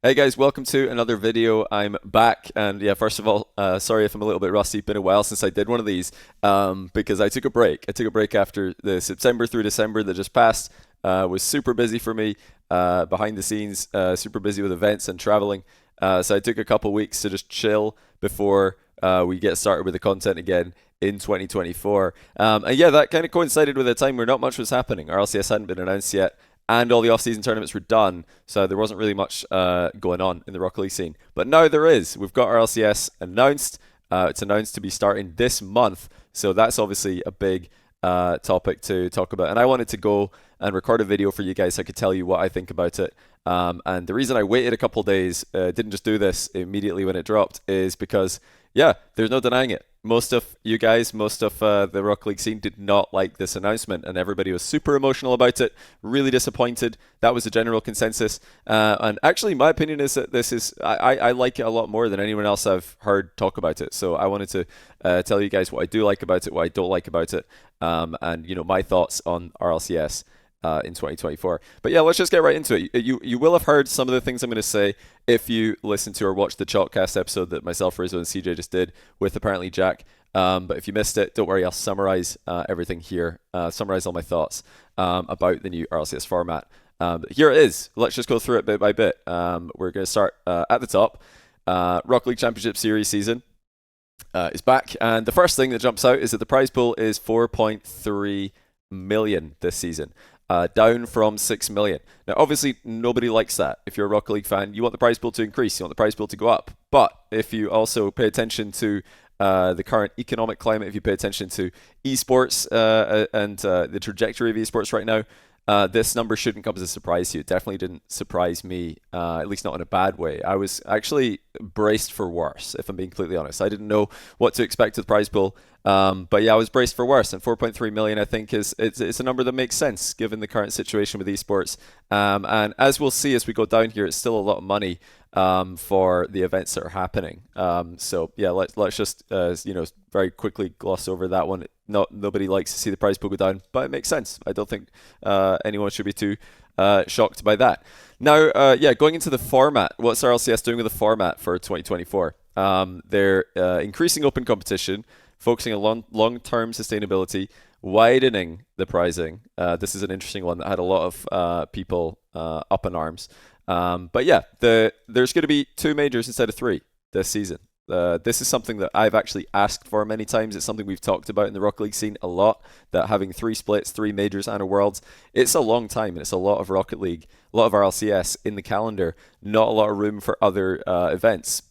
Hey guys, welcome to another video. I'm back, and yeah, first of all, sorry if I'm a little bit rusty. Been a while since I did one of these, because I took a break. I took a break after the September through December that just passed. Was super busy for me, behind the scenes, super busy with events and traveling. So I took a couple weeks to just chill before we get started with the content again in 2024. And yeah, that kind of coincided with a time where not much was happening. RLCS hadn't been announced yet, and all the off-season tournaments were done, so there wasn't really much going on in the Rocket League scene. But now there is. We've got RLCS announced. It's announced to be starting this month, so that's obviously a big topic to talk about. And I wanted to go and record a video for you guys so I could tell you what I think about it. And the reason I waited a couple days, didn't just do this immediately when it dropped, is because, yeah, there's no denying it. Most of you guys, most of the Rocket League scene did not like this announcement, and everybody was super emotional about it, really disappointed. That was the general consensus. And actually, my opinion is that this is, I like it a lot more than anyone else I've heard talk about it. So I wanted to tell you guys what I do like about it, what I don't like about it, and my thoughts on RLCS. In 2024. But yeah, let's just get right into it. You will have heard some of the things I'm going to say if you listen to or watch the Chalkcast episode that myself, Rizzo, and CJ just did with apparently Jack. But if you missed it, don't worry, I'll summarize everything here, summarize all my thoughts about the new RLCS format. Here it is. Let's just go through it bit by bit. We're going to start at the top. Rocket League Championship Series season is back, and the first thing that jumps out is that the prize pool is 4.3 million this season. Down from 6 million. Now, obviously, nobody likes that. If you're a Rocket League fan, you want the prize pool to increase, you want the prize pool to go up. But if you also pay attention to the current economic climate, if you pay attention to esports and the trajectory of esports right now, this number shouldn't come as a surprise to you. It definitely didn't surprise me, at least not in a bad way. I was actually braced for worse, if I'm being completely honest. I didn't know what to expect with the prize pool. But yeah, I was braced for worse, and 4.3 million I think it's a number that makes sense given the current situation with esports. And as we'll see as we go down here, it's still a lot of money for the events that are happening. So yeah, let's just very quickly gloss over that one. Nobody likes to see the prize pool go down, but it makes sense. I don't think anyone should be too shocked by that. Now, yeah, going into the format, what's RLCS doing with the format for 2024? They're increasing open competition, focusing on long-term sustainability, widening the prizing. This is an interesting one that had a lot of people up in arms. But yeah, there's going to be 2 majors instead of 3 this season. This is something that I've actually asked for many times. It's something we've talked about in the Rocket League scene a lot, that having 3 splits, 3 majors and a Worlds, it's a long time, and it's a lot of Rocket League, a lot of RLCS in the calendar, not a lot of room for other events.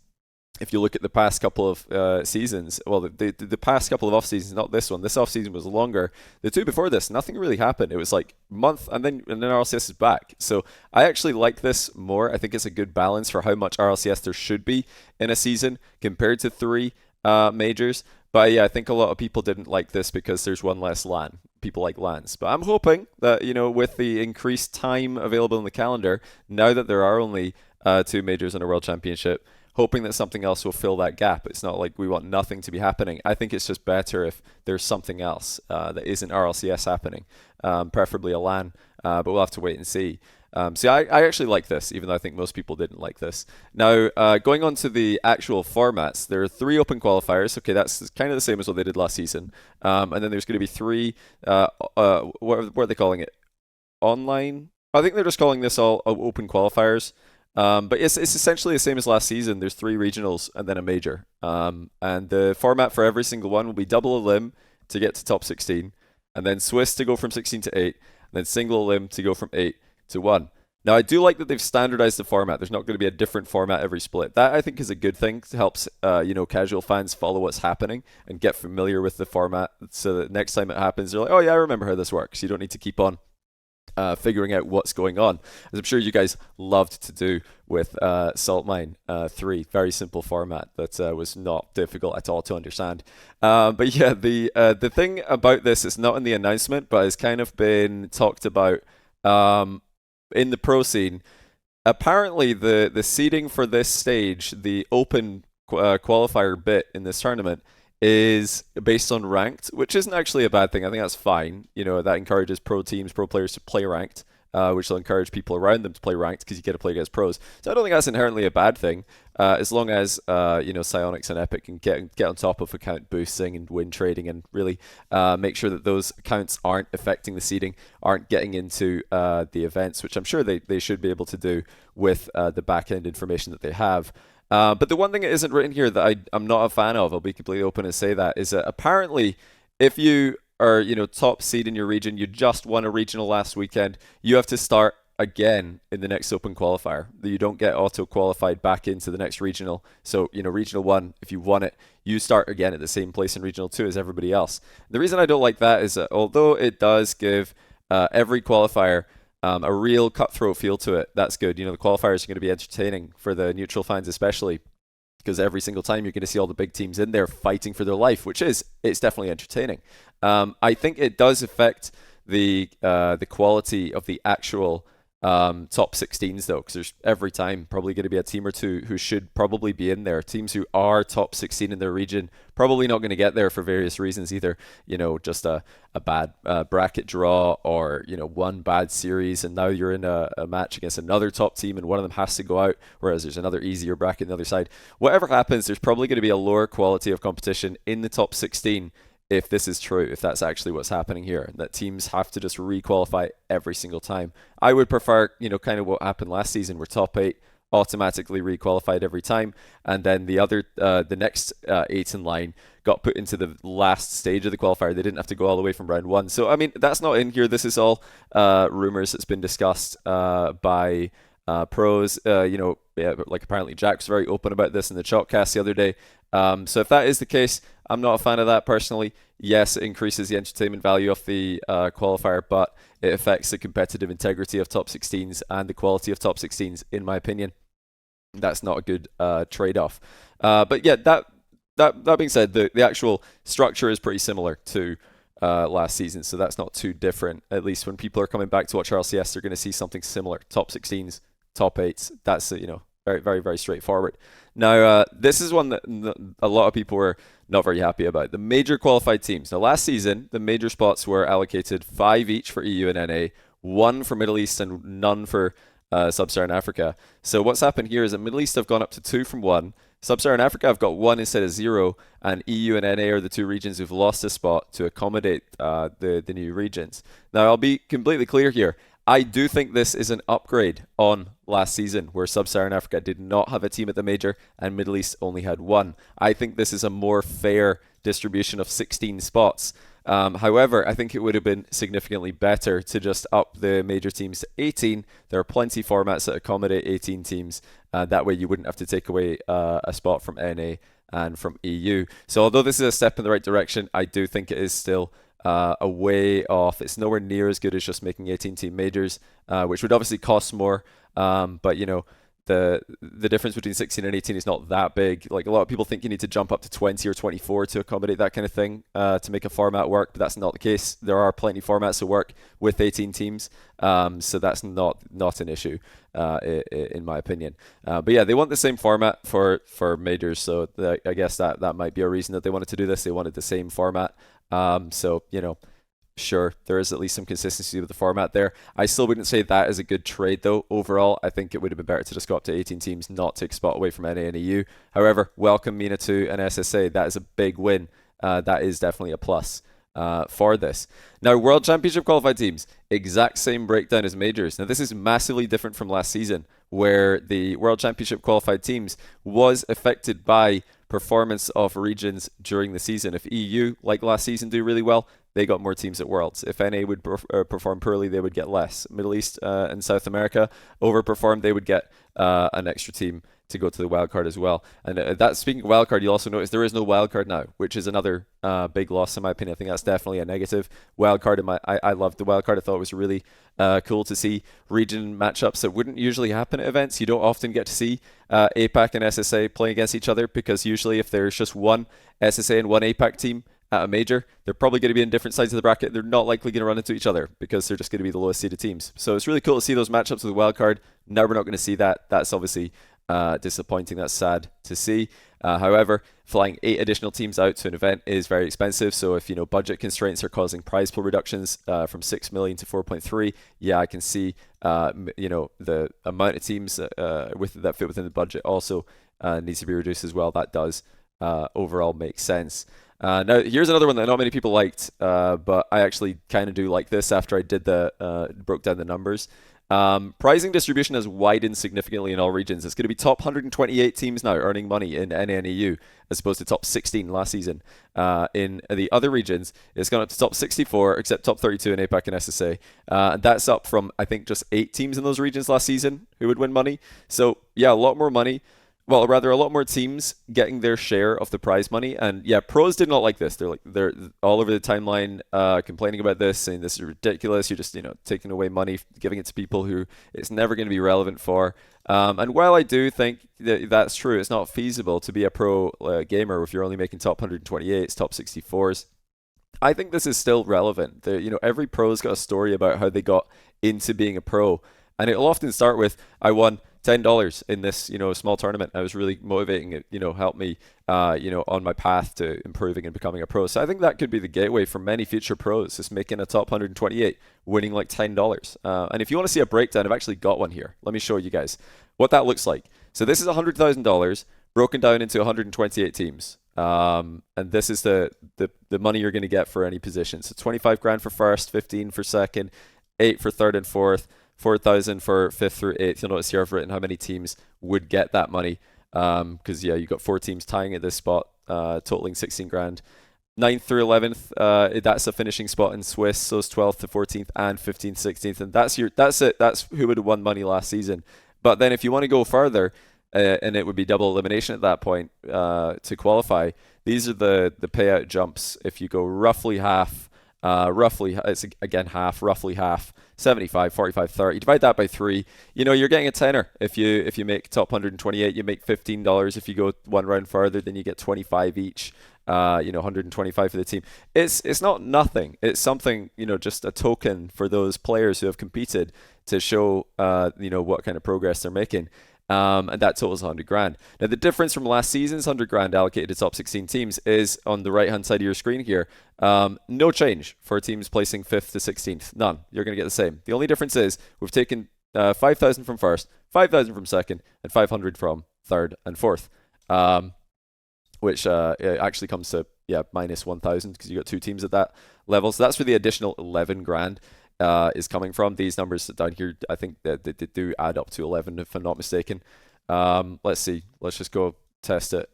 If you look at the past couple of seasons, well, the past couple of off seasons, not this one. This off season was longer. The 2 before this, nothing really happened. It was like month, and then RLCS is back. So I actually like this more. I think it's a good balance for how much RLCS there should be in a season compared to 3 majors. But yeah, I think a lot of people didn't like this because there's one less LAN. People like LANs. But I'm hoping that, with the increased time available in the calendar, now that there are only 2 majors and a World Championship, hoping that something else will fill that gap. It's not like we want nothing to be happening. I think it's just better if there's something else that isn't RLCS happening, preferably a LAN, but we'll have to wait and see. So I actually like this, even though I think most people didn't like this. Now, going on to the actual formats, there are 3 open qualifiers. Okay, that's kind of the same as what they did last season. And then there's going to be 3, what are they calling it? Online? I think they're just calling this all open qualifiers. But it's essentially the same as last season. There's 3 regionals and then a major. And the format for every single one will be double elim to get to top 16, and then Swiss to go from 16 to 8, and then single elim to go from 8 to 1. Now, I do like that they've standardized the format. There's not going to be a different format every split. That, I think, is a good thing. It helps, casual fans follow what's happening and get familiar with the format, so that next time it happens, they're like, oh yeah, I remember how this works. You don't need to keep on figuring out what's going on, as I'm sure you guys loved to do with Salt Mine 3. Very simple format that was not difficult at all to understand. But yeah, the thing about this is not in the announcement, but has kind of been talked about in the pro scene. Apparently, the seeding for this stage, the open qualifier bit in this tournament, is based on ranked, which isn't actually a bad thing. I think that's fine. That encourages pro teams, pro players to play ranked. which will encourage people around them to play ranked because you get to play against pros. So I don't think that's inherently a bad thing, as long as Psyonix and Epic can get on top of account boosting and win trading and really make sure that those accounts aren't affecting the seeding, aren't getting into the events, which I'm sure they should be able to do with the back-end information that they have. But the one thing that isn't written here that I'm not a fan of, I'll be completely open and say that, is that apparently if you are top seed in your region, you just won a regional last weekend, you have to start again in the next open qualifier. You don't get auto qualified back into the next regional. So regional 1, if you won it, you start again at the same place in regional 2 as everybody else. The reason I don't like that is that although it does give every qualifier a real cutthroat feel to it, that's good. The qualifiers are going to be entertaining for the neutral fans especially, because every single time you're going to see all the big teams in there fighting for their life, it's definitely entertaining. I think it does affect the quality of the actual top 16s though, because there's every time probably going to be a team or two who should probably be in there. Teams who are top 16 in their region probably not going to get there for various reasons, either just a bad bracket draw, or one bad series and now you're in a match against another top team and one of them has to go out, whereas there's another easier bracket on the other side. Whatever happens, there's probably going to be a lower quality of competition in the top 16 if this is true, if that's actually what's happening here, that teams have to just re-qualify every single time. I would prefer, kind of what happened last season, where top 8 automatically re-qualified every time, and then the next 8 in line got put into the last stage of the qualifier. They didn't have to go all the way from round 1. So, I mean, that's not in here. This is all rumors that's been discussed by pros. Like apparently Jack's very open about this in the Chalkcast the other day. So if that is the case, I'm not a fan of that personally. Yes, it increases the entertainment value of the qualifier, but it affects the competitive integrity of top 16s and the quality of top 16s, in my opinion. That's not a good trade-off. But yeah, that being said, the actual structure is pretty similar to last season, so that's not too different. At least when people are coming back to watch RLCS, they're going to see something similar. Top 16s, top 8s. That's very, very, very straightforward. Now, this is one that a lot of people were not very happy about. The major qualified teams. Now, last season, the major spots were allocated 5 each for EU and NA, 1 for Middle East, and none for Sub-Saharan Africa. So what's happened here is that Middle East have gone up to 2 from 1. Sub-Saharan Africa have got 1 instead of 0, and EU and NA are the 2 regions who've lost a spot to accommodate the new regions. Now, I'll be completely clear here. I do think this is an upgrade on last season, where Sub-Saharan Africa did not have a team at the major and Middle East only had 1. I think this is a more fair distribution of 16 spots. However, I think it would have been significantly better to just up the major teams to 18. There are plenty formats that accommodate 18 teams. That way you wouldn't have to take away a spot from NA and from EU. So although this is a step in the right direction, I do think it is still a way off. It's nowhere near as good as just making 18 team majors, which would obviously cost more. But the difference between 16 and 18 is not that big. Like, a lot of people think you need to jump up to 20 or 24 to accommodate that kind of thing, to make a format work, but that's not the case. There are plenty of formats that work with 18 teams, so that's not an issue, in my opinion. But yeah, they want the same format for majors, so I guess that might be a reason that they wanted to do this. They wanted the same format. So, sure, there is at least some consistency with the format there. I still wouldn't say that is a good trade, though. Overall, I think it would have been better to just go up to 18 teams, not take a spot away from NA and EU. However, welcome MENA 2 and SSA. That is a big win. That is definitely a plus for this. Now, World Championship qualified teams, exact same breakdown as majors. Now, this is massively different from last season, where the World Championship qualified teams was affected by performance of regions during the season. If EU, like last season, do really well, they got more teams at Worlds. If NA would perform poorly, they would get less. Middle East and South America overperformed, they would get an extra team to go to the wildcard as well. And that, speaking of wildcard, you'll also notice there is no wildcard now, which is another big loss in my opinion. I think that's definitely a negative. Wildcard, I loved the wildcard. I thought it was really cool to see region matchups that wouldn't usually happen at events. You don't often get to see APAC and SSA playing against each other, because usually if there's just one SSA and one APAC team at a major, they're probably going to be in different sides of the bracket. They're not likely going to run into each other because they're just going to be the lowest seeded teams. So it's really cool to see those matchups with the wildcard. Now we're not going to see that. That's obviously disappointing. That's sad to see. However, flying 8 additional teams out to an event is very expensive. So if budget constraints are causing prize pool reductions from 6 million to 4.3, yeah, I can see the amount of teams that fit within the budget also needs to be reduced as well. That does overall make sense. Now, here's another one that not many people liked, but I actually kind of do like this after I did broke down the numbers. Pricing distribution has widened significantly in all regions. It's going to be top 128 teams now earning money in NNEU as opposed to top 16 last season. In the other regions, it's gone up to top 64, except top 32 in APAC and SSA. And that's up from, I think, just 8 teams in those regions last season who would win money. So, yeah, a lot more money. Well, rather, a lot more teams getting their share of the prize money. And yeah, pros did not like this. They're all over the timeline complaining about this, saying this is ridiculous. You're just taking away money, giving it to people who it's never going to be relevant for. And while I do think that's true, it's not feasible to be a pro gamer if you're only making top 128s, top 64s. I think this is still relevant. Every pro's got a story about how they got into being a pro, and it'll often start with, I won $10 in this, small tournament. I was really motivating it, helped me, on my path to improving and becoming a pro. So I think that could be the gateway for many future pros, just making a top 128, winning like $10. And if you want to see a breakdown, I've actually got one here. Let me show you guys what that looks like. So this is $100,000 broken down into 128 teams. And this is the money you're going to get for any position. So 25 grand for first, 15 for second, 8 for third and fourth, 4,000 for 5th through 8th. You'll notice here I've written how many teams would get that money. Because you've got 4 teams tying at this spot, totaling 16 grand. 9th through 11th, that's a finishing spot in Swiss. So it's 12th to 14th and 15th, 16th. And that's it. That's who would have won money last season. But then if you want to go further, and it would be double elimination at that point to qualify, these are the payout jumps. If you go roughly half, it's again half, roughly half, 75, 45, 30. Divide that by 3. You're getting a tenner. If you make top 128, you make $15. If you go one round further, then you get 25 each. 125 for the team. It's not nothing. It's something, just a token for those players who have competed to show, what kind of progress they're making. And that totals 100 grand. Now, the difference from last season's 100 grand allocated to top 16 teams is on the right-hand side of your screen here. No change for teams placing 5th to 16th. None. You're going to get the same. The only difference is we've taken 5,000 from first, 5,000 from second, and 500 from third and fourth, which it actually comes to, minus 1,000 because you got 2 teams at that level. So that's where the additional 11 grand is coming from. These numbers down here, I think that they do add up to 11 if I'm not mistaken. Let's see. Let's just go test it.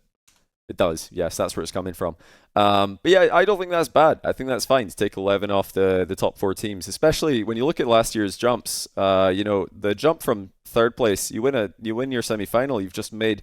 It does. Yes, that's where it's coming from. But yeah, I don't think that's bad. I think that's fine to take 11 off the top 4 teams, especially when you look at last year's jumps. The jump from third place, you win your semi-final, you've just made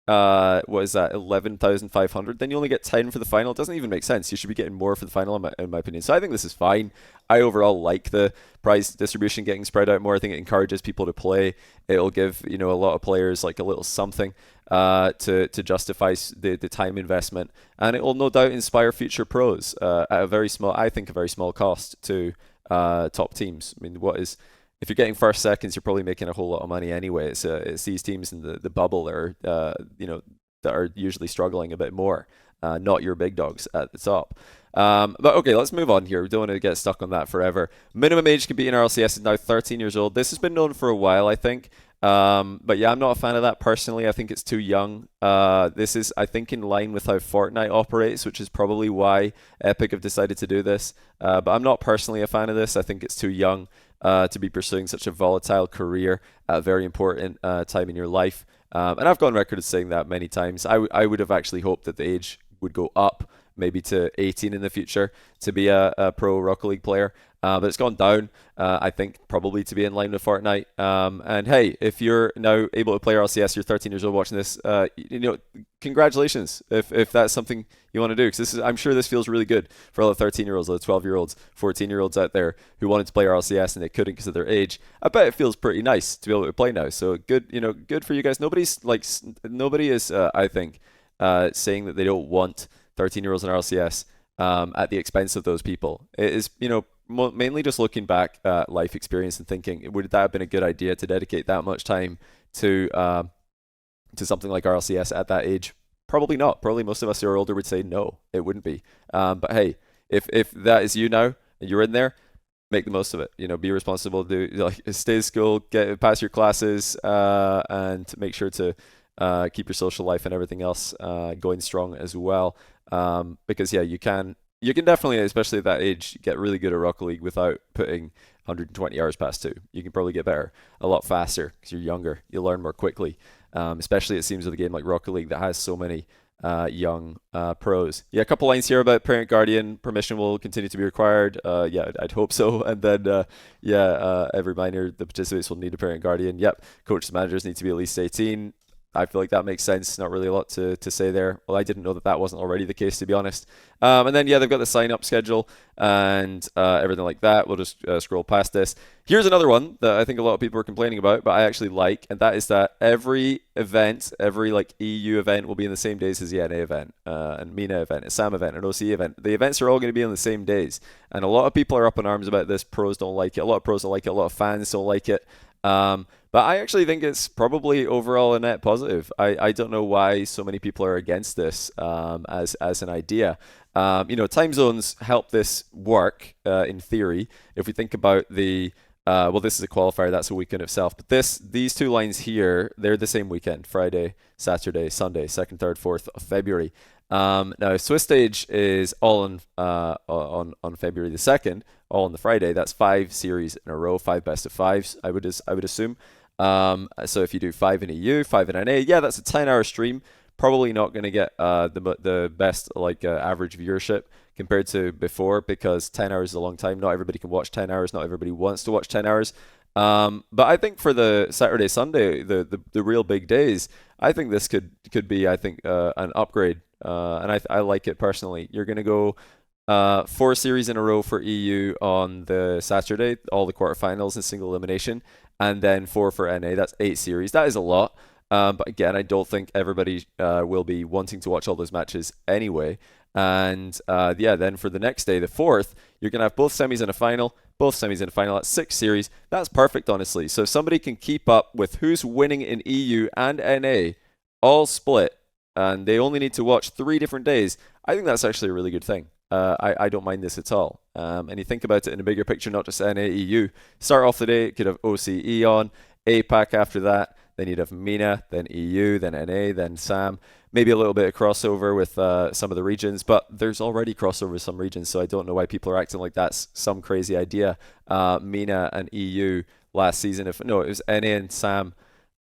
what is that, 11,500? Then you only get 10 for the final. It doesn't even make sense. You should be getting more for the final, in my opinion. So I think this is fine. I overall like the prize distribution getting spread out more. I think it encourages people to play. It'll give a lot of players like a little something to justify the time investment, and it will no doubt inspire future pros at a very small cost to top teams. I mean, if you're getting first, seconds, you're probably making a whole lot of money anyway. It's these teams in the bubble that are that are usually struggling a bit more, not your big dogs at the top. But okay, let's move on here. We don't want to get stuck on that forever. Minimum age to compete in RLCS is now 13 years old. This has been known for a while, I think. But yeah, I'm not a fan of that personally. I think it's too young. This is, I think, in line with how Fortnite operates, which is probably why Epic have decided to do this. But I'm not personally a fan of this. I think it's too young to be pursuing such a volatile career at a very important time in your life. And I've gone on record as saying that many times. I would have actually hoped that the age would go up, maybe to 18 in the future, to be a pro Rocket League player. But it's gone down, I think, probably to be in line with Fortnite. And hey, if you're now able to play RLCS, you're 13 years old watching this, congratulations if that's something you want to do. Because I'm sure this feels really good for all the 13-year-olds, all the 12-year-olds, 14-year-olds out there who wanted to play RLCS and they couldn't because of their age. I bet it feels pretty nice to be able to play now. So good, good for you guys. Nobody is, I think, saying that they don't want 13-year-olds in RLCS at the expense of those people. It is, mainly just looking back at life experience and thinking, would that have been a good idea to dedicate that much time to to something like RLCS at that age? Probably not. Probably most of us who are older would say no, it wouldn't be. But hey, if that is you now and you're in there, make the most of it. Be responsible. Stay in school, pass your classes, and make sure to keep your social life and everything else going strong as well. Because yeah, you can definitely, especially at that age, get really good at Rocket League without putting 120 hours past 2. You can probably get better a lot faster because you're younger. You'll learn more quickly. Especially it seems with a game like Rocket League that has so many young pros. Yeah, a couple lines here about parent guardian permission will continue to be required. Yeah, I'd hope so. And then every minor the participants will need a parent guardian. Yep, coaches and managers need to be at least 18. I feel like that makes sense. Not really a lot to say there. Well, I didn't know that wasn't already the case, to be honest. And then, yeah, they've got the sign-up schedule and everything like that. We'll just scroll past this. Here's another one that I think a lot of people are complaining about, but I actually like, and that is that every event, every like EU event will be in the same days as the NA event, and MENA event, a SAM event, an OCE event. The events are all going to be on the same days. And a lot of people are up in arms about this. Pros don't like it. A lot of pros don't like it. A lot of fans don't like it. But I actually think it's probably overall a net positive. I don't know why so many people are against this as an idea. Time zones help this work in theory. If we think about this is a qualifier, that's a weekend itself. But these two lines here, they're the same weekend: Friday, Saturday, Sunday, 2nd, 3rd, 4th of February. Now Swiss stage is all on February the 2nd, all on the Friday. That's 5 series in a row, 5 best of 5s. I would assume. So if you do 5 in EU, 5 in NA, yeah, that's a 10-hour stream. Probably not going to get the best average viewership compared to before, because 10 hours is a long time. Not everybody can watch 10 hours. Not everybody wants to watch 10 hours. But I think for the Saturday, Sunday, the real big days, I think this could be an upgrade. And I like it personally. You're going to go 4 series in a row for EU on the Saturday, all the quarterfinals and single elimination, and then 4 for NA. That's 8 series. That is a lot. But again, I don't think everybody will be wanting to watch all those matches anyway. And then for the next day, the 4th, you're going to have both semis and a final. Both semis and a final. That's 6 series. That's perfect, honestly. So if somebody can keep up with who's winning in EU and NA, all split, and they only need to watch 3 different days, I think that's actually a really good thing. I don't mind this at all. And you think about it in a bigger picture, not just NA, EU. Start off the day, it could have OCE on, APAC after that, then you'd have MENA, then EU, then NA, then SAM. Maybe a little bit of crossover with some of the regions, but there's already crossover with some regions, so I don't know why people are acting like that's some crazy idea. MENA and EU last season, it was NA and SAM.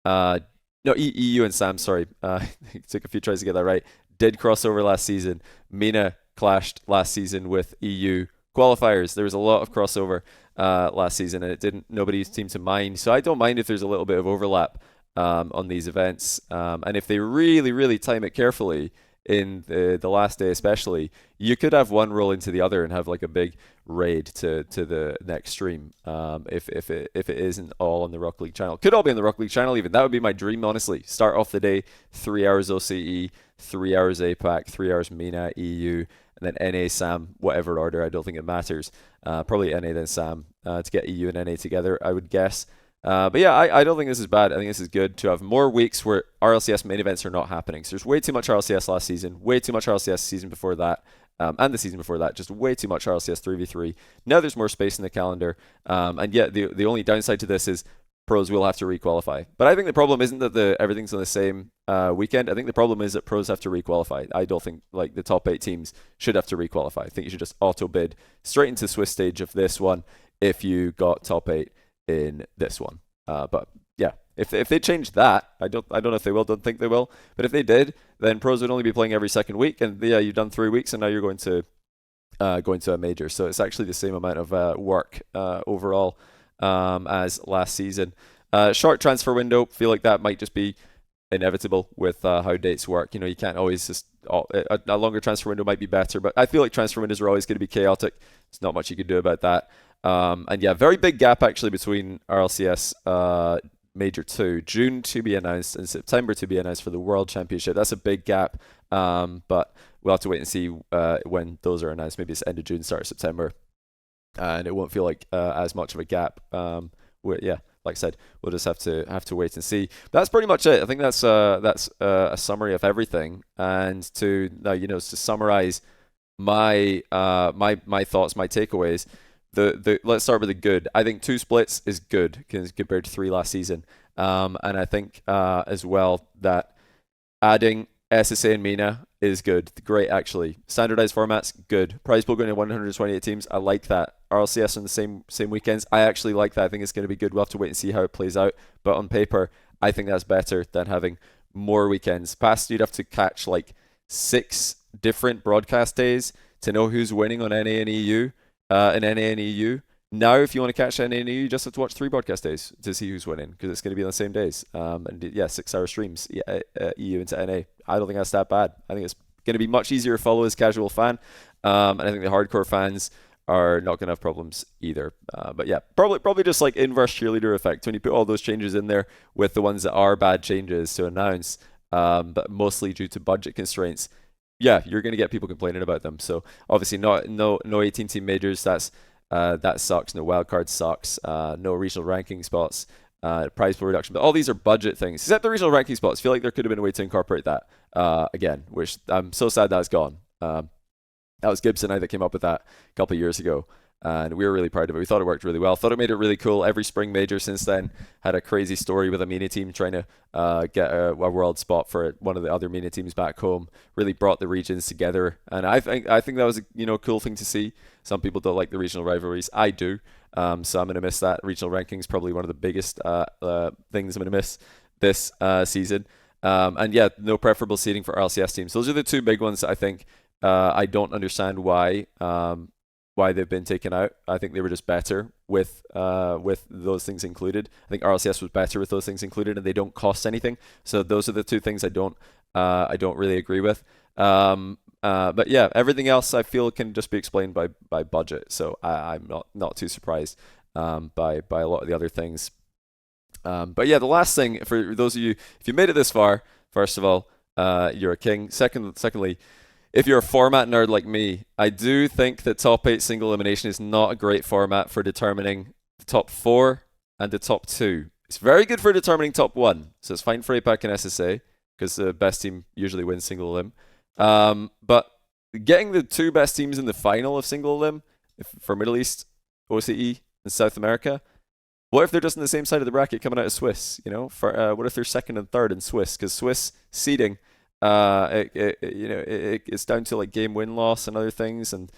EU and SAM, sorry. It took a few tries to get that right. Did crossover last season. MENA clashed last season with EU qualifiers. There was a lot of crossover last season, and nobody seemed to mind. So I don't mind if there's a little bit of overlap on these events. And if they really, really time it carefully in the last day especially, you could have one roll into the other and have like a big raid to the next stream. If it isn't all on the Rocket League channel. Could all be on the Rocket League channel even. That would be my dream, honestly. Start off the day, 3 hours OCE, 3 hours APAC, 3 hours MENA, EU, and then NA, SAM, whatever order. I don't think it matters. Probably NA then SAM to get EU and NA together, I would guess. But yeah, I don't think this is bad. I think this is good to have more weeks where RLCS main events are not happening. So there's way too much RLCS last season, way too much RLCS season before that, and the season before that, just way too much RLCS 3v3. Now there's more space in the calendar, and yet the only downside to this is pros will have to requalify. But I think the problem isn't that everything's on the same weekend. I think the problem is that pros have to requalify. I don't think like the top 8 teams should have to requalify. I think you should just auto bid straight into Swiss stage of this one if you got top 8 in this one. But yeah, if they change that, I don't know if they will. Don't think they will. But if they did, then pros would only be playing every second week, and yeah, you've done 3 weeks, and now you're going to a major. So it's actually the same amount of work overall as last season. Short transfer window. Feel like that might just be inevitable with how dates work. You can't always just a longer transfer window might be better, but I feel like transfer windows are always going to be chaotic. There's not much you can do about that. And yeah, very big gap actually between RLCS Major 2, June to be announced and September to be announced for the World Championship. That's a big gap, but we'll have to wait and see when those are announced. Maybe it's end of June, start of September, and it won't feel like as much of a gap. Yeah, like I said, we'll just have to wait and see. But that's pretty much it. I think that's a summary of everything. And to to summarize my thoughts, my takeaways. The let's start with the good. I think 2 splits is good compared to 3 last season. And I think as well that adding SSA and MENA is good. Great, actually. Standardized formats, good. Prize pool going to 128 teams. I like that. RLCS on the same weekends. I actually like that. I think it's going to be good. We'll have to wait and see how it plays out. But on paper, I think that's better than having more weekends. Past, you'd have to catch like 6 different broadcast days to know who's winning on NA and EU. In NA and EU. Now, if you want to catch NA and EU, you just have to watch 3 broadcast days to see who's winning because it's going to be on the same days. And yeah, 6-hour streams, EU into NA. I don't think that's that bad. I think it's going to be much easier to follow as a casual fan. And I think the hardcore fans are not going to have problems either. But yeah, probably just like inverse cheerleader effect when you put all those changes in there with the ones that are bad changes to announce, but mostly due to budget constraints. Yeah, you're going to get people complaining about them. So obviously no 18-team majors. That sucks. No wildcard sucks. No regional ranking spots. Prize pool reduction. But all these are budget things, except the regional ranking spots. I feel like there could have been a way to incorporate that again, which I'm so sad that's gone. That was Gibson and I that came up with that a couple of years ago. And we were really proud of it. We thought it worked really well. Thought it made it really cool. Every spring major since then had a crazy story with a MENA team trying to get a world spot for one of the other MENA teams back home. Really brought the regions together, and I think that was a cool thing to see. Some people don't like the regional rivalries. I do. So I'm gonna miss that. Regional rankings probably one of the biggest things I'm gonna miss this season. And yeah, no preferable seeding for RLCS teams. Those are the 2 big ones that I think. I don't understand why they've been taken out. I think they were just better with those things included. I think RLCS was better with those things included, and they don't cost anything. So those are the 2 things I don't really agree with. But yeah, everything else I feel can just be explained by budget. So I'm not too surprised by a lot of the other things. But yeah, the last thing for those of you, if you made it this far, first of all, you're a king. Secondly, if you're a format nerd like me, I do think that top 8 single elimination is not a great format for determining the top 4 and the top 2. It's very good for determining top 1. So it's fine for APAC and SSA because the best team usually wins single elim. But getting the 2 best teams in the final of single elim for Middle East, OCE, and South America, what if they're just on the same side of the bracket coming out of Swiss? What if they're 2nd and 3rd in Swiss? Because Swiss seeding. It's down to like game win loss and other things, and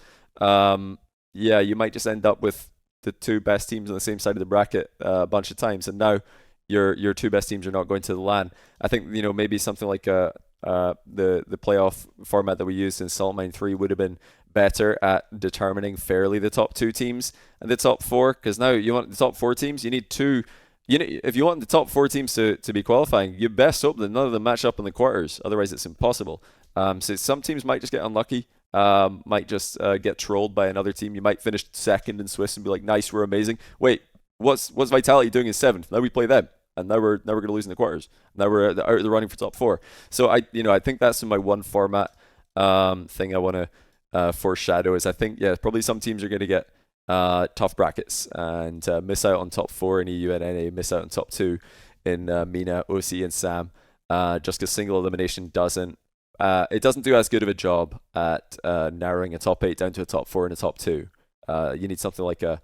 yeah, you might just end up with the 2 best teams on the same side of the bracket a bunch of times, and now your 2 best teams are not going to the LAN. I think maybe something like the playoff format that we used in Saltmine 3 would have been better at determining fairly the top 2 teams and the top 4, because now you want the top 4 teams, you need 2. If you want the top 4 teams to be qualifying, you best hope that none of them match up in the quarters. Otherwise, it's impossible. So some teams might just get unlucky, might just get trolled by another team. You might finish 2nd in Swiss and be like, "Nice, we're amazing." Wait, what's Vitality doing in 7th? Now we play them, and now we're going to lose in the quarters. Now we're out of the running for top 4. So I think that's my one format thing I want to foreshadow is I think probably some teams are going to get tough brackets and miss out on top 4 in EU and NA, miss out on top 2 in MENA, OC, and SAM, just because single elimination doesn't do as good of a job at narrowing a top 8 down to a top 4 and a top 2. You need something like you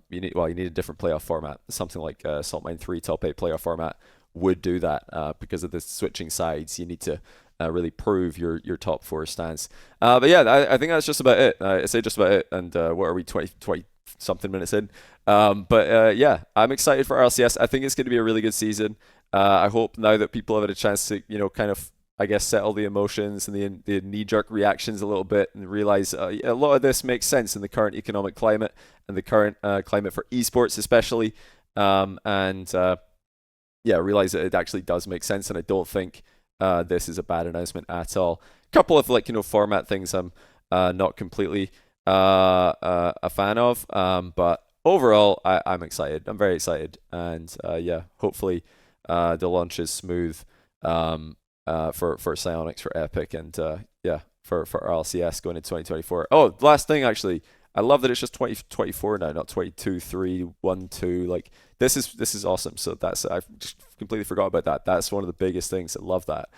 need a different playoff format. Something like Saltmine 3 top 8 playoff format would do that because of the switching sides. You need to really prove your top 4 stance. But yeah, I think that's just about it. I say just about it. And what are we, 20 something minutes in? But yeah, I'm excited for RLCS. I think it's going to be a really good season. I hope now that people have had a chance to, kind of, I guess, settle the emotions and the knee-jerk reactions a little bit and realize a lot of this makes sense in the current economic climate and the current climate for esports especially. Realize that it actually does make sense, and I don't think this is a bad announcement at all. A couple of format things I'm not completely a fan of, but overall I'm excited. I'm very excited, and hopefully the launch is smooth for Psyonix, for Epic, and for RLCS going into 2024. Oh, last thing actually. I love that it's just 2024 now, not 22, 3, 1, 2. Like, this is awesome. So that's, I just completely forgot about that. That's one of the biggest things. I love that.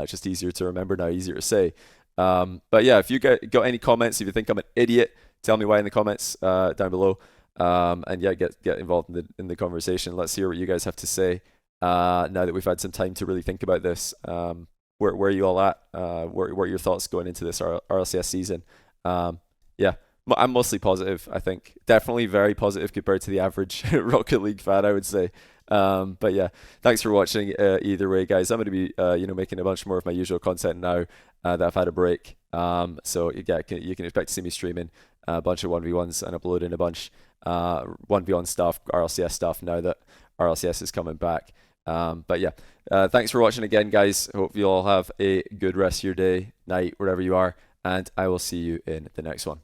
Just easier to remember now, easier to say. But yeah, if you got any comments, if you think I'm an idiot, tell me why in the comments down below. And yeah, get involved in the conversation. Let's hear what you guys have to say now that we've had some time to really think about this. Where are you all at? What are your thoughts going into this RLCS season? Yeah, I'm mostly positive. I think definitely very positive compared to the average Rocket League fan, I would say. But yeah, thanks for watching. Either way, guys, I'm going to be making a bunch more of my usual content now that I've had a break. So yeah, you can expect to see me streaming a bunch of 1v1s and uploading a bunch 1v1 stuff, RLCS stuff now that RLCS is coming back. But yeah, thanks for watching again, guys. Hope you all have a good rest of your day, night, wherever you are, and I will see you in the next one.